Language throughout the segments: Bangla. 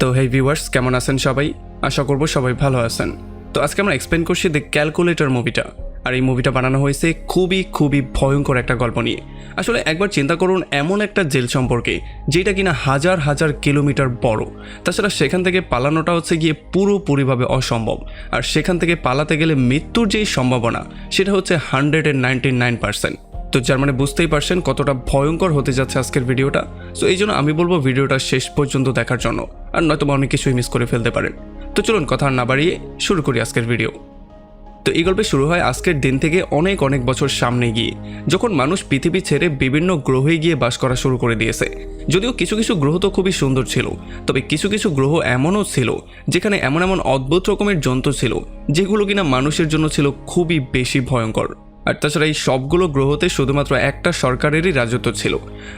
তো হেই ভিউয়ার্স, কেমন আছেন সবাই? আশা করব সবাই ভালো আছেন। তো আজকে আমরা এক্সপ্লেন করছি দ্য ক্যালকুলেটর মুভিটা। আর এই মুভিটা বানানো হয়েছে খুবই ভয়ঙ্কর একটা গল্প নিয়ে। আসলে একবার চিন্তা করুন এমন একটা জেল সম্পর্কে যেটা কিনা হাজার হাজার কিলোমিটার বড়। তাছাড়া সেখান থেকে পালানোটা হচ্ছে গিয়ে পুরোপুরিভাবে অসম্ভব। আর সেখান থেকে পালাতে গেলে মৃত্যুর যেই সম্ভাবনা সেটা হচ্ছে 199%। তো যার মানে বুঝতেই পারছেন কতটা ভয়ঙ্কর হতে যাচ্ছে আজকের ভিডিওটা। সো এই জন্য আমি বলবো ভিডিওটা শেষ পর্যন্ত দেখার জন্য, আর নয়তো অনেক কিছুই মিস করে ফেলতে পারেন। তো চলুন কথা না বাড়িয়ে শুরু করি আজকের ভিডিও। তো এই গল্পে শুরু হয় আজকের দিন থেকে অনেক বছর সামনে গিয়ে, যখন মানুষ পৃথিবী ছেড়ে বিভিন্ন গ্রহে গিয়ে বাস করা শুরু করে দিয়েছে। যদিও কিছু কিছু গ্রহ তো খুবই সুন্দর ছিল, তবে কিছু কিছু গ্রহ এমনও ছিল যেখানে এমন অদ্ভুত রকমের জন্তু ছিল যেগুলো কিনা মানুষের জন্য ছিল খুবই বেশি ভয়ঙ্কর। আর তাছাড়া এই সবগুলো গ্রহতে শুধুমাত্র একটা সরকারেরই রাজত্ব ছিল।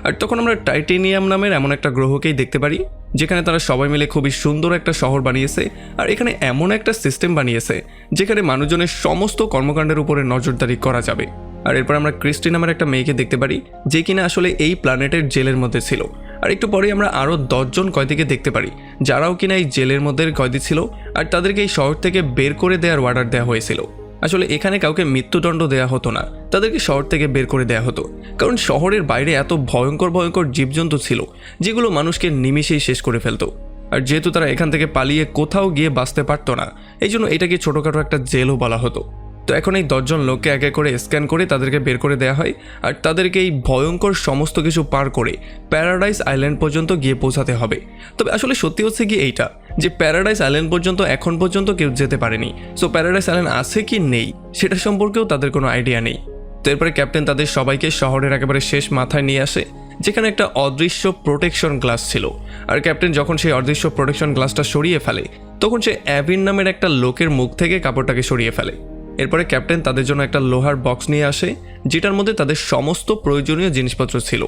আর তখন আমরা টাইটেনিয়াম নামের এমন একটা গ্রহকেই দেখতে পারি যেখানে তারা সবাই মিলে খুবই সুন্দর একটা শহর বানিয়েছে। আর এখানে এমন একটা সিস্টেম বানিয়েছে যেখানে মানুষজনের সমস্ত কর্মকাণ্ডের উপরে নজরদারি করা যাবে। আর এরপর আমরা ক্রিস্টি নামের একটা মেয়েকে দেখতে পারি যে কিনা আসলে এই প্ল্যানেটের জেলের মধ্যে ছিল। আর একটু পরে আমরা আরও 10 জন কয়েদিকে দেখতে পারি যারাও কিনা এই জেলের মধ্যে কয়েদি ছিল। আর তাদেরকে এই শহর থেকে বের করে দেওয়ার অর্ডার দেওয়া হয়েছিল। আসলে এখানে কাউকে মৃত্যুদণ্ড দেয়া হতো না, তাদেরকে শহর থেকে বের করে দেয়া হতো, কারণ শহরের বাইরে এত ভয়ঙ্কর জীবজন্তু ছিল যেগুলো মানুষকে নিমিষেই শেষ করে ফেলতো। আর যেহেতু তারা এখান থেকে পালিয়ে কোথাও গিয়ে বাঁচতে পারতো না, এই জন্য এটাকে ছোটোখাটো একটা জেলও বলা হতো। তো এখন এই 10 জন লোককে এক এক করে স্ক্যান করে তাদেরকে বের করে দেওয়া হয়। আর তাদেরকে এই ভয়ঙ্কর সমস্ত কিছু পার করে প্যারাডাইস আইল্যান্ড পর্যন্ত গিয়ে পৌঁছাতে হবে। তবে আসলে সত্যি হচ্ছে কি এইটা যে প্যারাডাইস আইল্যান্ড পর্যন্ত এখন পর্যন্ত কেউ যেতে পারেনি। সো প্যারাডাইস আইল্যান্ড আছে কি নেই সেটা সম্পর্কেও তাদের কোনো আইডিয়া নেই। তো এরপরে ক্যাপ্টেন তাদের সবাইকে শহরের একেবারে শেষ মাথায় নিয়ে আসে যেখানে একটা অদৃশ্য প্রোটেকশন গ্লাস ছিল। আর ক্যাপ্টেন যখন সেই অদৃশ্য প্রোটেকশন গ্লাসটা সরিয়ে ফেলে তখন সে অ্যাভিন নামের একটা লোকের মুখ থেকে কাপড়টাকে সরিয়ে ফেলে। এরপরে ক্যাপ্টেন তাদের জন্য একটা লোহার বক্স নিয়ে আসে যেটার মধ্যে তাদের সমস্ত প্রয়োজনীয় জিনিসপত্র ছিল।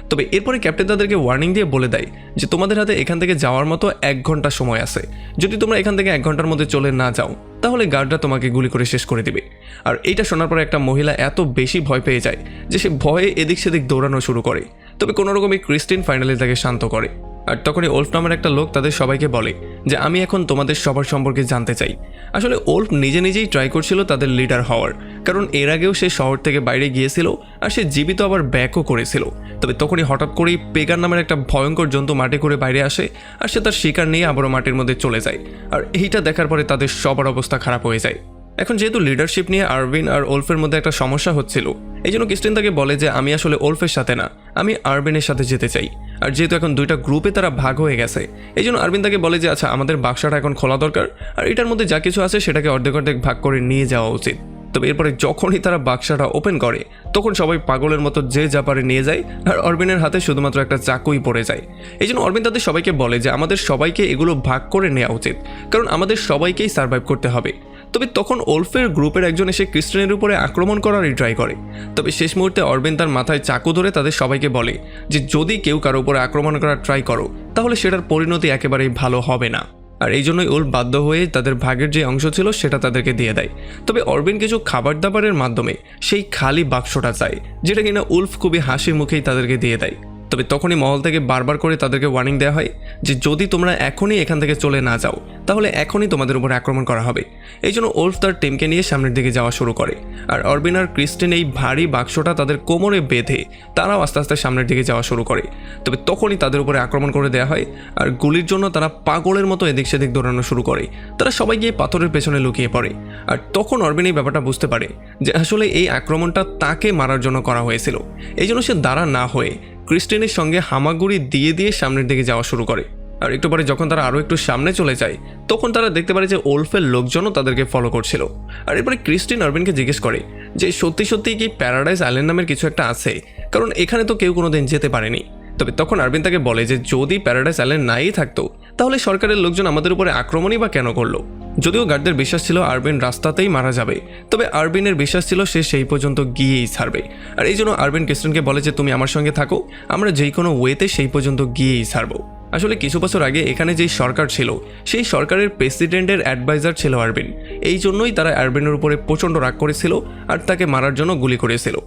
তবে এরপরে ক্যাপ্টেন তাদেরকে ওয়ার্নিং দিয়ে বলে দেয় যে তোমাদের হাতে এখান থেকে যাওয়ার মতো 1 ঘন্টা সময় আছে। যদি তোমরা এখান থেকে 1 ঘন্টার মধ্যে চলে না যাও তাহলে গার্ডরা তোমাকে গুলি করে শেষ করে দিবে। আর এইটা শোনার পরে একটা মহিলা এত বেশি ভয় পেয়ে যায় যে সে ভয়ে এদিক সেদিক দৌড়ানো শুরু করে। তবে কোনো রকমই ক্রিস্টিন ফাইনালি তাকে শান্ত করে। আর তখনই ওল্ফ নামের একটা লোক তাদের সবাইকে বলে যে আমি এখন তোমাদের সবার সম্পর্কে জানতে চাই। আসলে ওল্ফ নিজেই ট্রাই করছিল তাদের লিডার হওয়ার, কারণ এর আগেও সে শহর থেকে বাইরে গিয়েছিল আর সে জীবিত আবার ব্যাকও করেছিল। তবে তখনই হঠাৎ করেই পেগার নামের একটা ভয়ঙ্কর জন্তু মাটি করে বাইরে আসে আর সে তার শিকার নিয়ে আবারও মাটির মধ্যে চলে যায়। আর এইটা দেখার পরে তাদের সবার অবস্থা খারাপ হয়ে যায়। এখন যেহেতু লিডারশিপ নিয়ে আরভিন আর ওল্ফের মধ্যে একটা সমস্যা হচ্ছিল, এই জন্য ক্রিস্টিন তাকে বলে যে আমি আসলে ওল্ফের সাথে না, আমি আরভিনের সাথে যেতে চাই। আর যেহেতু এখন 2টা গ্রুপে তারা ভাগ হয়ে গেছে, এই জন্য আরভিন তাকে বলে যে আচ্ছা আমাদের বাক্সটা এখন খোলা দরকার, আর এটার মধ্যে যা কিছু আছে সেটাকে অর্ধেক ভাগ করে নিয়ে যাওয়া উচিত। তবে এরপরে যখনই তারা বাক্সটা ওপেন করে তখন সবাই পাগলের মতো যে যা পারে নিয়ে যায়, আর অরবিনের হাতে শুধুমাত্র একটা চাকুই পড়ে যায়। এই জন্য অরবিন তাদের সবাইকে বলে যে আমাদের সবাইকে এগুলো ভাগ করে নেওয়া উচিত, কারণ আমাদের সবাইকেই সার্ভাইভ করতে হবে। তবে তখন ওল্ফের গ্রুপের একজন এসে ক্রিস্টিনের উপরে আক্রমণ করারই ট্রাই করে। তবে শেষ মুহূর্তে অরবিন তার মাথায় চাকু ধরে তাদের সবাইকে বলে যে যদি কেউ কারো উপরে আক্রমণ করার ট্রাই করো তাহলে সেটার পরিণতি একেবারেই ভালো হবে না। আর এই জন্যই ওল্ফ বাধ্য হয়ে তাদের ভাগের যে অংশ ছিল সেটা তাদেরকে দিয়ে দেয়। তবে অরবিন কিছু খাবার দাবারের মাধ্যমে সেই খালি বাক্সটা চায়, যেটা কিনা উল্ফ খুবই হাসি মুখেই তাদেরকে দিয়ে দেয়। তবে তখনই মহল থেকে বারবার করে তাদেরকে ওয়ার্নিং দেওয়া হয় যে যদি তোমরা এখনই এখান থেকে চলে না যাও তাহলে এখনই তোমাদের উপর আক্রমণ করা হবে। এই জন্য ওল্ফ তার টিমকে নিয়ে সামনের দিকে যাওয়া শুরু করে। আর অরবিন আর ক্রিস্টিন এই ভারী বাক্সটা তাদের কোমরে বেঁধে তারাও আস্তে আস্তে সামনের দিকে যাওয়া শুরু করে। তবে তখনই তাদের উপরে আক্রমণ করে দেওয়া হয় আর গুলির জন্য তারা পাগলের মতো এদিক সেদিক দৌড়ানো শুরু করে। তারা সবাই গিয়ে পাথরের পেছনে লুকিয়ে পড়ে। আর তখন অরবিন এই ব্যাপারটা বুঝতে পারে যে আসলে এই আক্রমণটা তাকে মারার জন্য করা হয়েছিল। এই জন্য সে দাঁড়া না হয়ে ক্রিস্টিনের সঙ্গে হামাগুড়ি দিয়ে সামনের দিকে যাওয়া শুরু করে। আর একটু পরে যখন তারা আরও একটু সামনে চলে যায় তখন তারা দেখতে পারে যে ওল্ফের লোকজনও তাদেরকে ফলো করছিল। আর এরপরে ক্রিস্টিন আরবিনকে জিজ্ঞেস করে যে সত্যি কি প্যারাডাইস আইল্যান্ড নামের কিছু একটা আছে, কারণ এখানে তো কেউ কোনোদিন যেতে পারেনি। তবে তখন আরবিন তাকে বলে যে যদি প্যারাডাইস আইল্যান্ড নাই থাকতো তাহলে সরকারের লোকজন আমাদের উপরে আক্রমণই বা কেন করলো। যদিও গার্ডদের বিশ্বাস ছিল আরবিন রাস্তাতেই মারা যাবে, তবে আরবিনের বিশ্বাস ছিল সে সেই পর্যন্ত গিয়েই ছাড়বে। আর এই জন্য আরবিন ক্রিস্টিনকে বলে যে তুমি আমার সঙ্গে থাকো, আমরা যেই কোনো ওয়েতে সেই পর্যন্ত গিয়েই ছাড়বো। আসলে কিছু বছর আগে এখানে যেই সরকার ছিল সেই সরকারের প্রেসিডেন্টের অ্যাডভাইজার ছিল আরবিন। এই জন্যই তারা আরবিনের উপরে প্রচণ্ড রাগ করেছিল আর তাকে মারার জন্য গুলি করেছিল।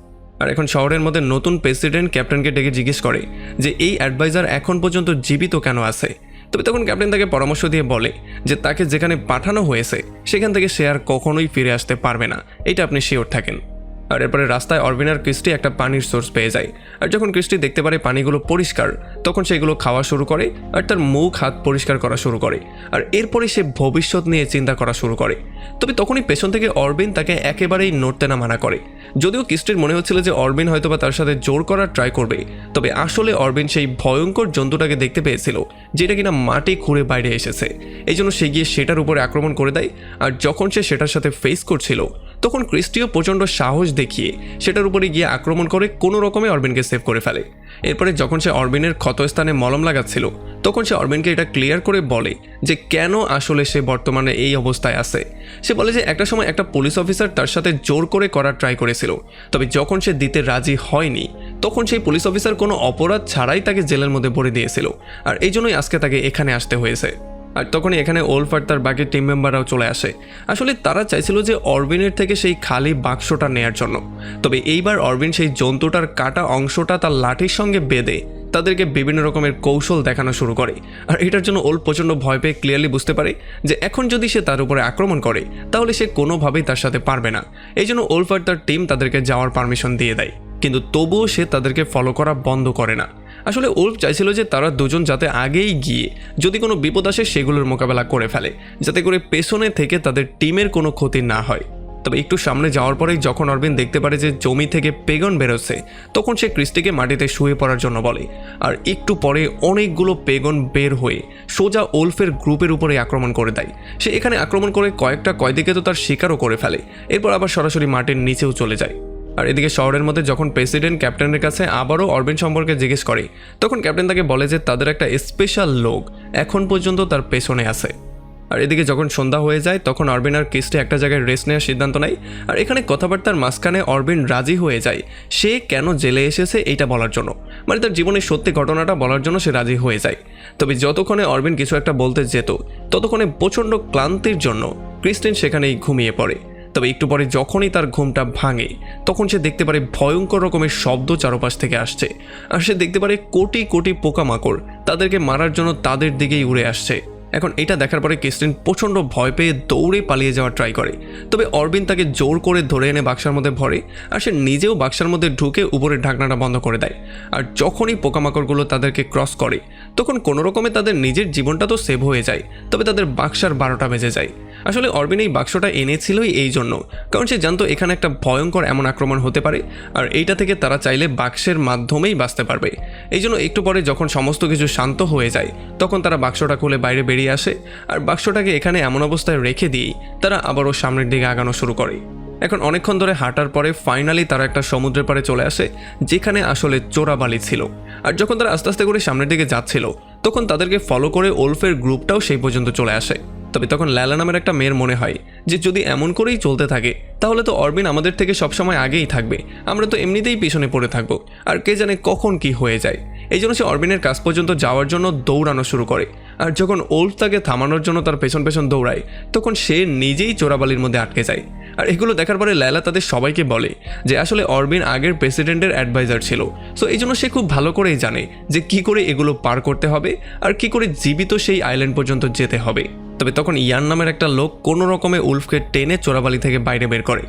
আর এখন শহরের মধ্যে নতুন প্রেসিডেন্ট ক্যাপ্টেনকে ডেকে জিজ্ঞেস করে যে এই অ্যাডভাইজার এখন পর্যন্ত জীবিত কেন আছে, তবে তখন ক্যাপ্টেন তাকে পরামর্শ দিয়ে বলে যে তাকে যেখানে পাঠানো হয়েছে সেখান থেকে সে আর কখনোই ফিরে আসতে পারবে না, এটা আপনি শিওর থাকেন। আর এরপরে রাস্তায় অরবিন আর ক্রিস্টি একটা পানির সোর্স পেয়ে যায়। আর যখন ক্রিস্টি দেখতে পারে পানিগুলো পরিষ্কার, তখন সেগুলো খাওয়া শুরু করে আর তার মুখ হাত পরিষ্কার করা শুরু করে। আর এরপরে সে ভবিষ্যৎ নিয়ে চিন্তা করা শুরু করে। তবে তখনই পেছন থেকে অরবিন তাকে একেবারেই নড়তে না মানা করে। যদিও ক্রিস্টির মনে হচ্ছিল যে অরবিন হয়তোবা তার সাথে জোর করার ট্রাই করবে, তবে আসলে অরবিন সেই ভয়ঙ্কর জন্তুটাকে দেখতে পেয়েছিল যেটা কিনা মাটি খুঁড়ে বাইরে এসেছে। এই জন্য সে গিয়ে সেটার উপরে আক্রমণ করে দেয়। আর যখন সে সেটার সাথে ফেস করছিল, তখন ক্রিস্টিও প্রচণ্ড সাহস দেখিয়ে সেটার উপরে গিয়ে আক্রমণ করে কোনো রকমে অরবিনকে সেভ করে ফেলে। এরপরে যখন সে অরবিনের ক্ষতস্থানে মলম লাগাচ্ছিল, তখন সে অরবিনকে এটা ক্লিয়ার করে বলে যে কেন আসলে সে বর্তমানে এই অবস্থায় আছে। সে বলে যে একটা সময় একটা পুলিশ অফিসার তার সাথে জোর করে করার ট্রাই করেছিল, তবে যখন সে দিতে রাজি হয়নি, তখন সেই পুলিশ অফিসার কোনো অপরাধ ছাড়াই তাকে জেলের মধ্যে ভরে দিয়েছিল। আর এই জন্যই আজকে তাকে এখানে আসতে হয়েছে। আর তখনই এখানে ওলফ আর তার বাকি টিম মেম্বাররাও চলে আসে। আসলে তারা চাইছিল যে অরবিনের থেকে সেই খালি বাক্সটা নেয়ার জন্য। তবে এইবার অরবিন সেই জন্তুটার কাটা অংশটা তার লাঠির সঙ্গে বেঁধে তাদেরকে বিভিন্ন রকমের কৌশল দেখানো শুরু করে। আর এটার জন্য ওলফ প্রচণ্ড ভয় পেয়ে ক্লিয়ারলি বুঝতে পারে যে এখন যদি সে তার উপরে আক্রমণ করে তাহলে সে কোনোভাবেই তার সাথে পারবে না। এই জন্য ওলফ আর তার টিম তাদেরকে যাওয়ার পারমিশন দিয়ে দেয়, কিন্তু তবুও সে তাদেরকে ফলো করা বন্ধ করে না। আসলে ওলফ চাইছিল যে তারা দুজন যাতে আগেই গিয়ে যদি কোনো বিপদ আসে সেগুলোর মোকাবেলা করে ফেলে, যাতে করে পেছনে থেকে তাদের টিমের কোনো ক্ষতি না হয়। তবে একটু সামনে যাওয়ার পরেই যখন অরবিন দেখতে পারে যে জমি থেকে পেগন বেরোচ্ছে, তখন সে ক্রিস্টিকে মাটিতে শুয়ে পড়ার জন্য বলে। আর একটু পরে অনেকগুলো পেগন বের হয়ে সোজা ওলফের গ্রুপের উপরে আক্রমণ করে দেয়। সে এখানে আক্রমণ করে কয়েকটা কয়েদিকে তো তার শিকারও করে ফেলে, এরপর আবার সরাসরি মাটির নিচেও চলে যায়। আর এদিকে শহরের মধ্যে যখন প্রেসিডেন্ট ক্যাপ্টেনের কাছে আবারও অরবিন সম্পর্কে জিজ্ঞেস করে, তখন ক্যাপ্টেন তাকে বলে যে তাদের একটা স্পেশাল লোক এখন পর্যন্ত তার পেছনে আছে। আর এদিকে যখন সন্ধ্যা হয়ে যায়, তখন অরবিন আর ক্রিস্টি একটা জায়গায় রেস্ট নেওয়ার সিদ্ধান্ত নেয়। আর এখানে কথাবার্তার মাঝখানে অরবিন রাজি হয়ে যায় সে কেন জেলে এসেছে এইটা বলার জন্য, মানে তার জীবনের সত্যি ঘটনাটা বলার জন্য সে রাজি হয়ে যায়। তবে যতক্ষণে অরবিন কিছু একটা বলতে যেত, ততক্ষণে প্রচণ্ড ক্লান্তির জন্য ক্রিস্টিন সেখানেই ঘুমিয়ে পড়ে। তবে একটু পরে যখনই তার ঘুমটা ভাঙে, তখন সে দেখতে পারে ভয়ঙ্কর রকমের শব্দ চারপাশ থেকে আসছে। আর সে দেখতে পারে কোটি কোটি পোকামাকড় তাদেরকে মারার জন্য তাদের দিকেই উড়ে আসছে। এখন এটা দেখার পরে ক্রিস্টিন প্রচণ্ড ভয় পেয়ে দৌড়ে পালিয়ে যাওয়ার ট্রাই করে। তবে অরবিন তাকে জোর করে ধরে এনে বাক্সার মধ্যে ভরে, আর সে নিজেও বাক্সার মধ্যে ঢুকে উপরের ঢাকনাটা বন্ধ করে দেয়। আর যখনই পোকামাকড়গুলো তাদেরকে ক্রস করে, তখন কোনো রকমে তাদের নিজের জীবনটা তো সেভ হয়ে যায়, তবে তাদের বাক্সার 12টা বেজে যায়। আসলে অরবিন এই বাক্সটা এনেছিলই এই জন্য, কারণ সে জানতো এখানে একটা ভয়ঙ্কর এমন আক্রমণ হতে পারে, আর এইটা থেকে তারা চাইলে বাক্সের মাধ্যমেই বাঁচতে পারবে। এই জন্য একটু পরে যখন সমস্ত কিছু শান্ত হয়ে যায়, তখন তারা বাক্সটা খুলে বাইরে বেরিয়ে আসে। আর বাক্সটাকে এখানে এমন অবস্থায় রেখে দিয়েই তারা আবারও সামনের দিকে আগানো শুরু করে। এখন অনেকক্ষণ ধরে হাঁটার পরে ফাইনালি তারা একটা সমুদ্রের পাড়ে চলে আসে, যেখানে আসলে চোরাবালি ছিল। আর যখন তারা আস্তে আস্তে করে সামনের দিকে যাচ্ছিল, তখন তাদেরকে ফলো করে ওলফের গ্রুপটাও সেই পর্যন্ত চলে আসে। তবে তখন ল্যালা নামের একটা মেয়ের মনে হয় যে যদি এমন করেই চলতে থাকে, তাহলে তো অরবিন আমাদের থেকে সবসময় আগেই থাকবে, আমরা তো এমনিতেই পিছনে পড়ে থাকবো, আর কে জানে কখন কি হয়ে যায়। এই জন্য সে অরবিনের কাছ পর্যন্ত যাওয়ার জন্য দৌড়ানো শুরু করে। আর যখন ওলফ তাকে থামানোর জন্য তার পেছন পেছন দৌড়ায়, তখন সে নিজেই চোরাবালির মধ্যে আটকে যায়। আর এগুলো দেখার পরে লায়লা তাদের সবাইকে বলে যে আসলে অরবিন আগের প্রেসিডেন্টের অ্যাডভাইজার ছিল, সো এই জন্য সে খুব ভালো করেই জানে যে কি করে এগুলো পার করতে হবে আর কি করে জীবিত সেই আইল্যান্ড পর্যন্ত যেতে হবে। তবে তখন ইয়ান নামের একটা লোক কোনো রকমে উলফকে টেনে চোরাবালি থেকে বাইরে বের করে।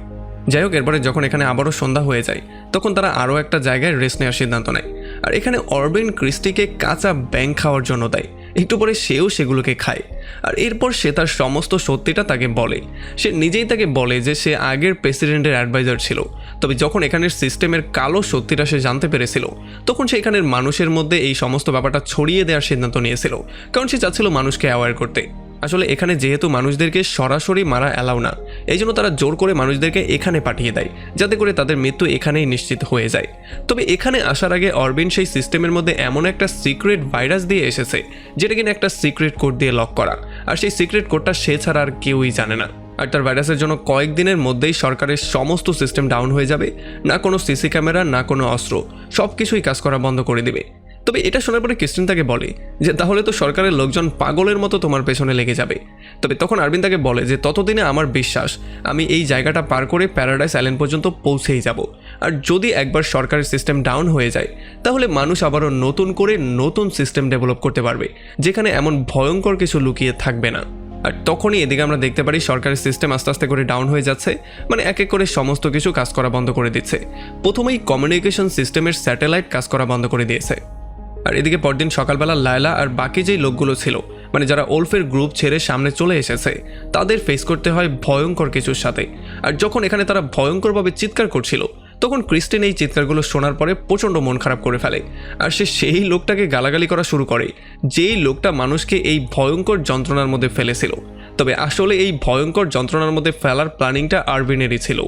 যাই হোক, এরপরে যখন এখানে আবারও সন্ধ্যা হয়ে যায়, তখন তারা আরও একটা জায়গায় রেস্ট নেওয়ার সিদ্ধান্ত নেয়। আর এখানে অরবিন ক্রিস্টিকে কাঁচা ব্যাঙ খাওয়ার জন্য দেয়। একটু পরে সেও সেগুলোকে খায়। আর এরপর সে তার সমস্ত সত্যিটা তাকে বলে। সে নিজেই তাকে বলে যে সে আগের প্রেসিডেন্টের অ্যাডভাইজার ছিল, তবে যখন এখানের সিস্টেমের কালো সত্যিটা সে জানতে পেরেছিল, তখন সে এখানের মানুষের মধ্যে এই সমস্ত ব্যাপারটা ছড়িয়ে দেওয়ার সিদ্ধান্ত নিয়েছিল, কারণ সে চাচ্ছিল মানুষকে অ্যাওয়্যার করতে। আসলে এখানে যেহেতু মানুষদেরকে সরাসরি মারা অ্যালাউ না, এই জন্য তারা জোর করে মানুষদেরকে এখানে পাঠিয়ে দেয়, যাতে করে তাদের মৃত্যু এখানেই নিশ্চিত হয়ে যায়। তবে এখানে আসার আগে অরবিন সেই সিস্টেমের মধ্যে এমন একটা সিক্রেট ভাইরাস দিয়ে এসেছে, যেটা কিনা একটা সিক্রেট কোড দিয়ে লক করা, আর সেই সিক্রেট কোডটা সে ছাড়া আর কেউই জানে না। আর তার ভাইরাসের জন্য কয়েকদিনের মধ্যেই সরকারের সমস্ত সিস্টেম ডাউন হয়ে যাবে, না কোনো সিসি ক্যামেরা না কোনো অস্ত্র, সব কিছুই কাজ করা বন্ধ করে দেবে। তবে এটা শোনার পরে ক্রিস্টিন তাকে বলে যে তাহলে তো সরকারের লোকজন পাগলের মতো তোমার পেছনে লেগে যাবে। তবে তখন আরবিন তাকে বলে যে ততদিনে আমার বিশ্বাস আমি এই জায়গাটা পার করে প্যারাডাইস আইল্যান্ড পর্যন্ত পৌঁছেই যাব। আর যদি একবার সরকারের সিস্টেম ডাউন হয়ে যায় তাহলে মানুষ আবারও নতুন করে নতুন সিস্টেম ডেভেলপ করতে পারবে, যেখানে এমন ভয়ঙ্কর কিছু লুকিয়ে থাকবে না। আর তখনই এদিকে আমরা দেখতে পারি সরকারের সিস্টেম আস্তে আস্তে করে ডাউন হয়ে যাচ্ছে, মানে এক এক করে সমস্ত কিছু কাজ করা বন্ধ করে দিচ্ছে। প্রথমেই কমিউনিকেশন সিস্টেমের স্যাটেলাইট কাজ করা বন্ধ করে দিয়েছে। আর এদিকে পরদিন সকালবেলা লায়লা আর বাকি যেই লোকগুলো ছিল, মানে যারা ওলফের গ্রুপ ছেড়ে সামনে চলে এসেছে, তাদের ফেস করতে হয় ভয়ঙ্কর কিছুর সাথে। আর যখন এখানে তারা ভয়ঙ্করভাবে চিৎকার করছিল তখন ক্রিস্টিন এই চিৎকারগুলো শোনার পরে প্রচণ্ড মন খারাপ করে ফেলে। আর সে সেই লোকটাকে গালাগালি করা শুরু করে, যেই লোকটা মানুষকে এই ভয়ঙ্কর যন্ত্রণার মধ্যে ফেলেছিল। তবে আসলে এই ভয়ঙ্কর যন্ত্রণার মধ্যে ফেলার প্ল্যানিংটা আরভিনেরই ছিল।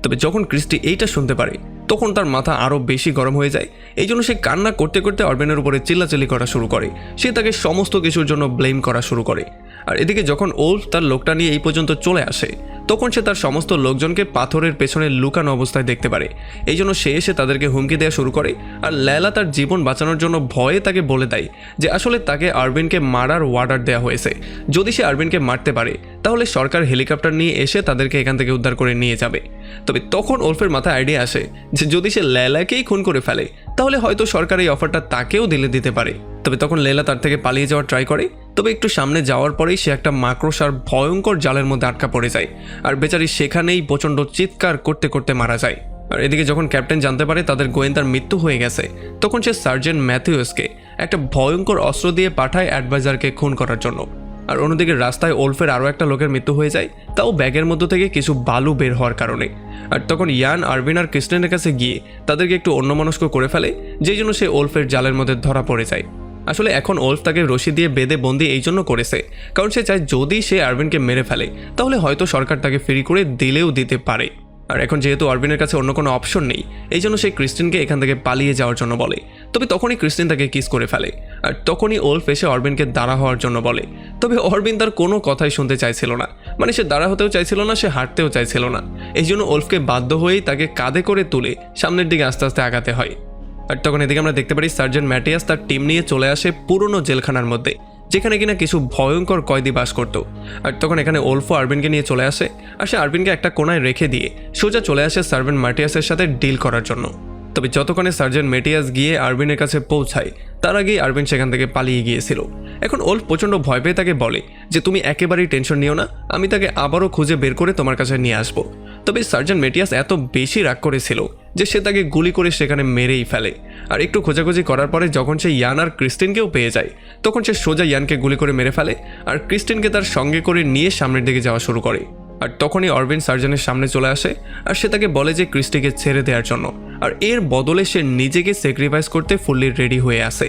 তবে যখন ক্রিস্টি এইটা শুনতে পারে তখন তার মাথা আরও বেশি গরম হয়ে যায়। এই জন্য সে কান্না করতে করতে আরভিনের উপরে চিল্লাচিল্লি করা শুরু করে। সে তাকে সমস্ত কিছুর জন্য ব্লেম করা শুরু করে। আর এদিকে যখন ওলফ তার লোকটা নিয়ে এই পর্যন্ত চলে আসে তখন সে তার সমস্ত লোকজনকে পাথরের পেছনে লুকানো অবস্থায় দেখতে পারে। এই জন্য সে এসে তাদেরকে হুমকি দেওয়া শুরু করে। আর লায়লা তার জীবন বাঁচানোর জন্য ভয়ে তাকে বলে দেয় যে আসলে তাকে আরভিনকে মারার অর্ডার দেওয়া হয়েছে। যদি সে আরভিনকে মারতে পারে তাহলে সরকার হেলিকপ্টার নিয়ে এসে তাদেরকে এখান থেকে উদ্ধার করে নিয়ে যাবে। তবে তখন ওলফের মাথায় আইডিয়া আসে যে যদি সে লায়লাকেই খুন করে ফেলে তাহলে হয়তো সরকার এই অফারটা তাকেও দিতে পারে। তবে তখন লায়লা তার থেকে পালিয়ে যাওয়ার ট্রাই করে। তবে একটু সামনে যাওয়ার পরেই সে একটা মাকড়সার ভয়ঙ্কর জালের মধ্যে আটকা পড়ে যায়। আর বেচারি সেখানেই প্রচণ্ড চিৎকার করতে করতে মারা যায়। আর এদিকে যখন ক্যাপ্টেন জানতে পারে তাদের গোয়েন্দার মৃত্যু হয়ে গেছে তখন সে সার্জেন্ট ম্যাথিউসকে একটা ভয়ঙ্কর অস্ত্র দিয়ে পাঠায় অ্যাডভাইজারকে খুন করার জন্য। আর অন্যদিকে রাস্তায় ওলফের আরও একটা লোকের মৃত্যু হয়ে যায়, তাও ব্যাগের মধ্য থেকে কিছু বালু বের হওয়ার কারণে। আর তখন ইয়ান, আরভিন আর ক্রিস্টিনের কাছে গিয়ে তাদেরকে একটু অন্যমনস্ক করে ফেলে, যেই জন্য সে ওলফের জালের মধ্যে ধরা পড়ে যায়। আসলে এখন ওলফ তাকে রশি দিয়ে বেঁধে বন্দি এই জন্য করেছে কারণ সে চায় যদি সে আরভিনকে মেরে ফেলে তাহলে হয়তো সরকার তাকে ফ্রি করে দিলেও দিতে পারে। আর এখন যেহেতু আরভিনের কাছে অন্য কোনো অপশন নেই এই জন্য সে ক্রিস্টিনকে এখান থেকে পালিয়ে যাওয়ার জন্য বলে। তবে তখনই ক্রিস্টিন তাকে কিস করে ফেলে। আর তখনই ওলফ এসে অরবিনকে দাঁড়া হওয়ার জন্য বলে। তবে অরবিন তার কোনো কথাই শুনতে চাইছিল না, মানে সে দাঁড়া হতেও চাইছিল না, সে হাঁটতেও চাইছিল না। এই জন্য ওলফকে বাধ্য হয়েই তাকে কাঁধে করে তুলে সামনের দিকে আস্তে আস্তে আগাতে হয়। আর তখন এদিকে আমরা দেখতে পারি সার্জেন্ট ম্যাটিয়াস তার টিম নিয়ে চলে আসে পুরনো জেলখানার মধ্যে, যেখানে কিনা কিছু ভয়ঙ্কর কয়েদি বাস করত। আর তখন এখানে ওলফো আরবিনকে নিয়ে চলে আসে। আর সে আরবিনকে একটা কোনায় রেখে দিয়ে সোজা চলে আসে সার্জেন্ট ম্যাটিয়াসের সাথে ডিল করার জন্য। তবে যতক্ষণে সার্জেন্ট ম্যাটিয়াস গিয়ে আরবিনের কাছে পৌঁছায় তার আগেই আরবিন সেখান থেকে পালিয়ে গিয়েছিল। এখন ওলফ প্রচণ্ড ভয় পেয়ে তাকে বলে যে তুমি একেবারেই টেনশন নিও না, আমি তাকে আবারও খুঁজে বের করে তোমার কাছে নিয়ে আসবো। তবে সার্জেন্ট ম্যাটিয়াস এত বেশি রাগ করেছিল যে সে তাকে গুলি করে সেখানে মেরেই ফেলে। আর একটু খোঁজাখুঁজি করার পরে যখন সে ইয়ান আর ক্রিস্টিনকেও পেয়ে যায় তখন সে সোজা ইয়ানকে গুলি করে মেরে ফেলে আর ক্রিস্টিনকে তার সঙ্গে করে নিয়ে সামনের দিকে যাওয়া শুরু করে। আর তখনই অরবিন সার্জেনের সামনে চলে আসে আর সে তাকে বলে যে ক্রিস্টিকে ছেড়ে দেওয়ার জন্য, আর এর বদলে সে নিজেকে স্যাক্রিফাইস করতে ফুললি রেডি হয়ে আসে।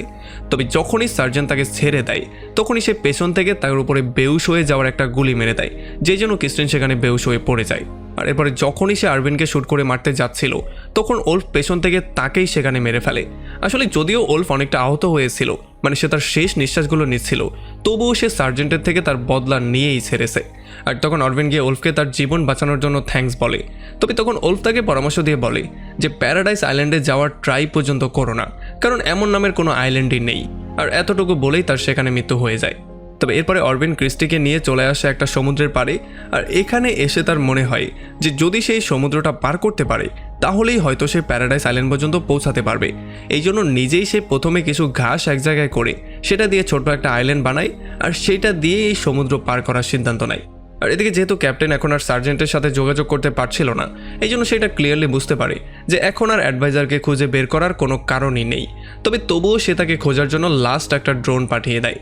তবে যখনই সার্জেন তাকে ছেড়ে দেয় তখনই সে পেছন থেকে তার উপরে বেহুশ হয়ে যাওয়ার একটা গুলি মেরে দেয়, যেই জন্য ক্রিস্টিন সেখানে বেহুশ হয়ে পড়ে যায়। আর এরপরে যখনই সে আরবিনকে শ্যুট করে মারতে যাচ্ছিল তখন ওলফ পেছন থেকে তাকেই সেখানে মেরে ফেলে। আসলে যদিও ওলফ অনেকটা আহত হয়েছিল, মানে সে তার শেষ নিঃশ্বাসগুলো নিচ্ছিল, তবুও সে সার্জেন্টের থেকে তার বদলা নিয়েই ছেড়েছে। আর তখন অরবিন গিয়ে ওলফকে তার জীবন বাঁচানোর জন্য থ্যাঙ্কস বলে। তবে তখন ওলফ তাকে পরামর্শ দিয়ে বলে যে প্যারাডাইস আইল্যান্ডে যাওয়ার ট্রাই পর্যন্ত করো না, কারণ এমন নামের কোনো আইল্যান্ডই নেই। আর এতটুকু বলেই তার সেখানে মৃত্যু হয়ে যায়। তবে এরপরে অরবিন ক্রিস্টিকে নিয়ে চলে আসে একটা সমুদ্রের পাড়ে। আর এখানে এসে তার মনে হয় যে যদি সেই সমুদ্রটা পার করতে পারে তাহলেই হয়তো সে প্যারাডাইস আইল্যান্ড পর্যন্ত পৌঁছাতে পারবে। এই জন্য নিজেই সে প্রথমে কিছু ঘাস এক জায়গায় করে সেটা দিয়ে ছোট্ট একটা আইল্যান্ড বানায় আর সেটা দিয়ে এই সমুদ্র পার করার সিদ্ধান্ত নেয়। আর এদিকে যেহেতু ক্যাপ্টেন এখন আর সার্জেন্টের সাথে যোগাযোগ করতে পারছিল না এই জন্য সেটা ক্লিয়ারলি বুঝতে পারে যে এখন আর অ্যাডভাইজারকে খুঁজে বের করার কোনো কারণই নেই। তবে তবুও সে তাকে খোঁজার জন্য লাস্ট একটা ড্রোন পাঠিয়ে দেয়।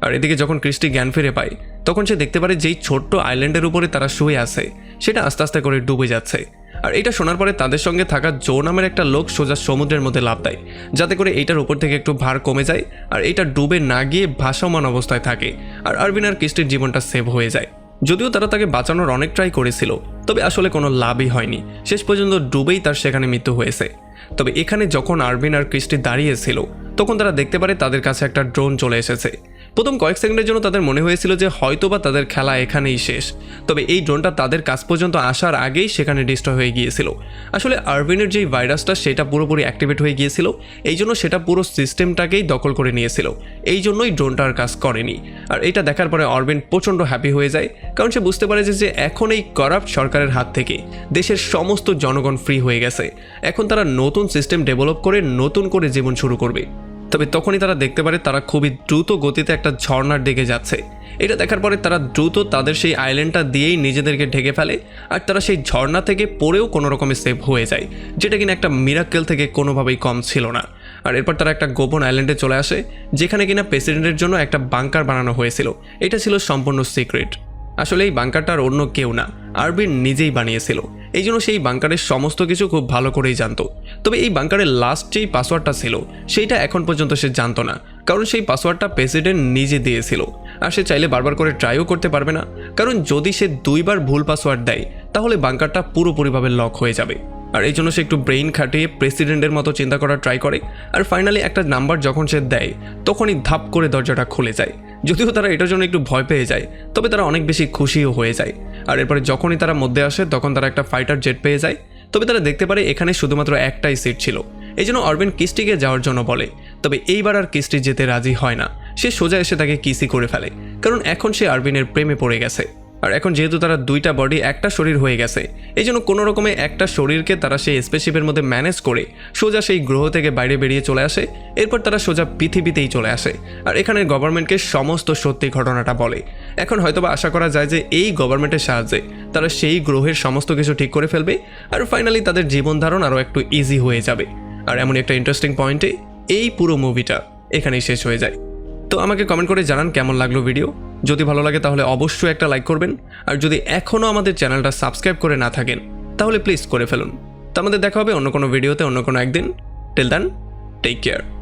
আর এদিকে যখন ক্রিস্টি জ্ঞান ফিরে পায় তখন সে দেখতে পারে যেই ছোট্ট আইল্যান্ডের উপরে তারা শুয়ে আছে সেটা আস্তে আস্তে করে ডুবে যাচ্ছে। আর এটা শোনার পরে তাদের সঙ্গে থাকা জো নামের একটা লোক সোজা সমুদ্রের মধ্যে লাফ দেয় যাতে করে এইটার উপর থেকে একটু ভার কমে যায় আর এটা ডুবে না গিয়ে ভাসমান অবস্থায় থাকে। আর আরবিন আর ক্রিস্টির জীবনটা সেভ হয়ে যায়। যদিও তারা তাকে বাঁচানোর অনেক ট্রাই করেছিল তবে আসলে কোনো লাভই হয়নি, শেষ পর্যন্ত ডুবেই তার সেখানে মৃত্যু হয়েছে। তবে এখানে যখন আরবিন আর ক্রিস্টি দাঁড়িয়েছিল তখন তারা দেখতে পারে তাদের কাছে একটা ড্রোন চলে এসেছে। প্রথম কয়েক সেকেন্ডের জন্য তাদের মনে হয়েছিল যে হয়তোবা তাদের খেলা এখানেই শেষ, তবে এই ড্রোনটা তাদের কাছ পর্যন্ত আসার আগেই সেখানে ডিস্ট্রয় হয়ে গিয়েছিল। আসলে আরভিনের যেই ভাইরাসটা সেটা পুরোপুরি অ্যাক্টিভেট হয়ে গিয়েছিল, এই জন্য সেটা পুরো সিস্টেমটাকেই দখল করে নিয়েছিল, এই জন্যই ড্রোনটা আর কাজ করেনি। আর এটা দেখার পরে আরভিন প্রচণ্ড হ্যাপি হয়ে যায়, কারণ সে বুঝতে পারে যে এখন এই করাপ্ট সরকারের হাত থেকে দেশের সমস্ত জনগণ ফ্রি হয়ে গেছে। এখন তারা নতুন সিস্টেম ডেভেলপ করে নতুন করে জীবন শুরু করবে। তবে তখনই তারা দেখতে পারে তারা খুবই দ্রুত গতিতে একটা ঝর্ণার দিকে যাচ্ছে। এটা দেখার পরে তারা দ্রুত তাদের সেই আইল্যান্ডটা দিয়েই নিজেদেরকে ঢেকে ফেলে, আর তারা সেই ঝর্ণা থেকে পড়েও কোনো রকমের সেভ হয়ে যায়, যেটা কিনা একটা মিরাক্কেল থেকে কোনোভাবেই কম ছিল না। আর এরপর তারা একটা গোপন আইল্যান্ডে চলে আসে, যেখানে কিনা প্রেসিডেন্টের জন্য একটা বাংকার বানানো হয়েছিল। এটা ছিল সম্পূর্ণ সিক্রেট। আসলে এই বাংকারটার অন্য কেউ না, আরভিন নিজেই বানিয়েছিল, এই জন্য সেই বাংকারের সমস্ত কিছু খুব ভালো করেই জানতো। তবে এই বাংকারের লাস্ট যেই পাসওয়ার্ডটা ছিল সেইটা এখন পর্যন্ত সে জানতো না, কারণ সেই পাসওয়ার্ডটা প্রেসিডেন্ট নিজে দিয়েছিল। আর সে চাইলে বারবার করে ট্রাইও করতে পারবে না, কারণ যদি সে 2 বার ভুল পাসওয়ার্ড দেয় তাহলে বাংকারটা পুরোপুরিভাবে লক হয়ে যাবে। আর এই জন্য সে একটু ব্রেইন খাটিয়ে প্রেসিডেন্টের মতো চিন্তা করার ট্রাই করে, আর ফাইনালি একটা নাম্বার যখন সে দেয় তখনই ধাপ করে দরজাটা খুলে যায়। যদিও তারা এটার জন্য একটু ভয় পেয়ে যায়, তবে তারা অনেক বেশি খুশিও হয়ে যায়। আর এরপরে যখনই তারা মধ্যে আসে তখন তারা একটা ফাইটার জেট পেয়ে যায়। তবে তারা দেখতে পারে এখানে শুধুমাত্র একটাই সিট ছিল, এই জন্য আরভিন কিস্টিকে যাওয়ার জন্য বলে। তবে এইবার আর কিস্টি যেতে রাজি হয় না, সে সোজা এসে তাকে কিসি করে ফেলে, কারণ এখন সে আরভিনের প্রেমে পড়ে গেছে। আর এখন যেহেতু তারা 2টা বডি একটা শরীর হয়ে গেছে, এই জন্য কোনো রকমে একটা শরীরকে তারা সেই স্পেসশিপের মধ্যে ম্যানেজ করে সোজা সেই গ্রহ থেকে বাইরে বেরিয়ে চলে আসে। এরপর তারা সোজা পৃথিবীতেই চলে আসে, আর এখানের গভর্নমেন্টকে সমস্ত সত্যি ঘটনাটা বলে। এখন হয়তোবা আশা করা যায় যে এই গভর্নমেন্টের সাহায্যে তারা সেই গ্রহের সমস্ত কিছু ঠিক করে ফেলবে, আর ফাইনালি তাদের জীবন ধারণ আরও একটু ইজি হয়ে যাবে। আর এমন একটা ইন্টারেস্টিং পয়েন্টে এই পুরো মুভিটা এখানেই শেষ হয়ে যায়। তো আমাকে কমেন্ট করে জানান কেমন লাগলো ভিডিও। যদি ভালো লাগে তাহলে অবশ্যই একটা লাইক করবেন, আর যদি এখনও আমাদের চ্যানেলটা সাবস্ক্রাইব করে না থাকেন তাহলে প্লিজ করে ফেলুন। তো আমাদের দেখা হবে অন্য কোনো ভিডিওতে অন্য কোনো একদিন। Till then, take care.